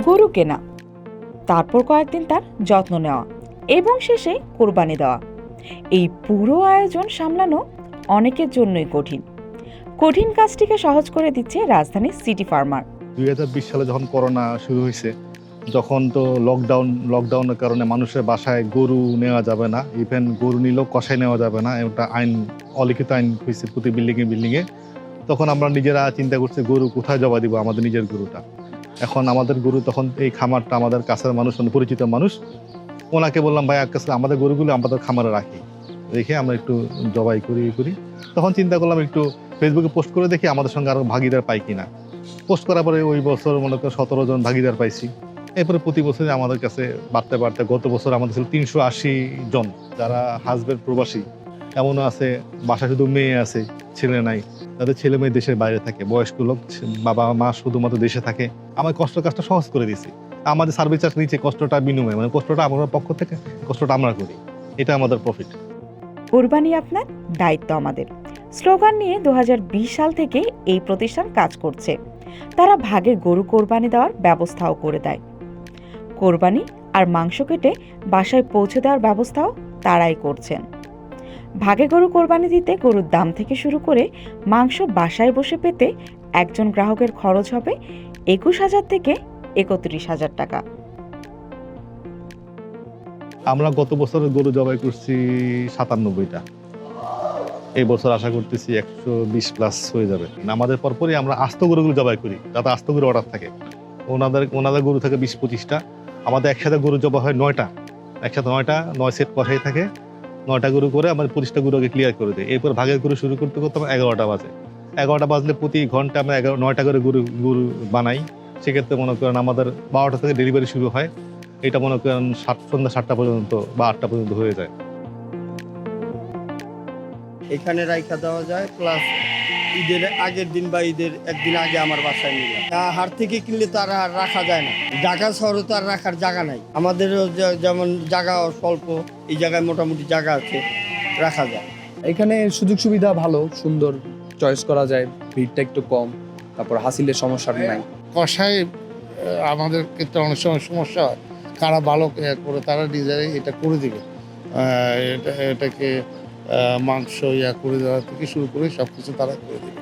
গরু কেনা, তারপর কয়েকদিন তার যত্ন নেওয়া এবং শেষে কোরবানি দেওয়া, এই পুরো আয়োজন সামলানো অনেকের জন্যই কঠিন। কঠিন কাজটিকে সহজ করে দিচ্ছে রাজধানীর সিটি ফার্মার। 2020 সালে যখন করোনা শুরু হয়েছে, যখন তো লকডাউনের কারণে মানুষের বাসায় গরু নেওয়া যাবে না, ইভেন গরু নিলেও কষাই নেওয়া যাবে না, একটা আইন, অলিখিত আইন হয়েছে প্রতি বিল্ডিংয়ে। তখন আমরা নিজেরা চিন্তা করছি গরু কোথায় জবা দিব, আমাদের নিজের গরুটা। এখন আমাদের গরু, তখন এই খামারটা আমাদের কাছের মানুষ, পরিচিত মানুষ, ওনাকে বললাম ভাই কাছে আমাদের গরুগুলো আমাদের খামারে রাখি, রেখে আমরা একটু জবাই করি। তখন চিন্তা করলাম একটু ফেসবুকে পোস্ট করে দেখি আমাদের সঙ্গে আরও ভাগিদার পাই কিনা। পোস্ট করার পরে ওই বছর মনে করেন 17 জন ভাগিদার পাইছি। এরপরে প্রতি বছরে আমাদের কাছে বাড়তে গত বছর আমাদের ছিল 380 জন, যারা হাজবেন্ড প্রবাসী। এমনও আছে বাসায় শুধু মেয়ে আছে, ছেলে নাই, তাদের ছেলে মেয়ে দেশের বাইরে থাকে, বয়স্ক লোক, বাবা মা শুধুমাত্র দেশে থাকে। আমার কাজটা সহজ করে দিয়েছি। আমাদের সার্ভিস চার্জ নিচে, কষ্টটা বিনিময়, মানে কষ্টটা আমার পক্ষ থেকে, কষ্টটা আমরা করি, এটা আমাদের প্রফিট। কোরবানি আপনার, দায়িত্ব আমাদের স্লোগান নিয়ে 2020 সাল থেকে এই প্রতিষ্ঠান কাজ করছে। তারা ভাগে গরু কোরবানি দেওয়ার ব্যবস্থাও করে দেয়। কোরবানি আর মাংস কেটে বাসায় পৌঁছে দেওয়ার ব্যবস্থাও তারাই করছেন। ভাগে গরু কোরবানি দিতে গরুর দাম থেকে শুরু করে মাংস বাসায় বসে পেতে একজন গ্রাহকের খরচ হবে 21,000 থেকে 31,000 টাকা। আমরা গত বছর গরু জবাই করছি 97টা। এই বছর আশা করতেছি 120 প্লাস হয়ে যাবে। আমাদের পরপরই আমরা আস্ত গরুগুলো জবাই করি, যাতে আস্ত গরু অর্ডার থাকে। ওনাদের গরু থাকে 20-25টা, আমাদের একসাথে গরু জবা হয় 9টা, একসাথে 9 সেট কষাই থাকে। 9টা গরু করে আমাদের 25টা গরু আগে ক্লিয়ার করে দেয়। এরপর ভাগের গরু শুরু করতে আমার 11টা বাজে। 11টা বাজলে প্রতি ঘন্টা আমরা 9টা করে গরু বানাই। সেক্ষেত্রে মনে করেন আমাদের 12টা থেকে ডেলিভারি শুরু হয়। এটা মনে করেন সন্ধ্যা 7টা পর্যন্ত বা 8টা পর্যন্ত হয়ে যায়। এখানে রাইখা দেওয়া যায়, প্লাস ঈদের আগের দিন বা ঈদের একদিন আগে আমার বাসায় নিলাম। হাট থেকে কিনলে তো আর রাখা যায় না, ঢাকা শহরে তো আর রাখার জায়গা নাই। আমাদেরও যেমন জায়গা স্বল্প, এই জায়গায় মোটামুটি জায়গা আছে, রাখা যায়। এখানে সুযোগ সুবিধা ভালো, সুন্দর চয়েস করা যায়, ভিড়টা একটু কম, তারপর হাসিলের সমস্যা নাই। কষায় আমাদের ক্ষেত্রে অনেক সময় সমস্যা হয়, কারা ভালো করে তারা নিজেরাই এটা করে দিবে। এটাকে মাংস করে দেওয়া থেকে শুরু করে সব কিছু তারা করে দেবে।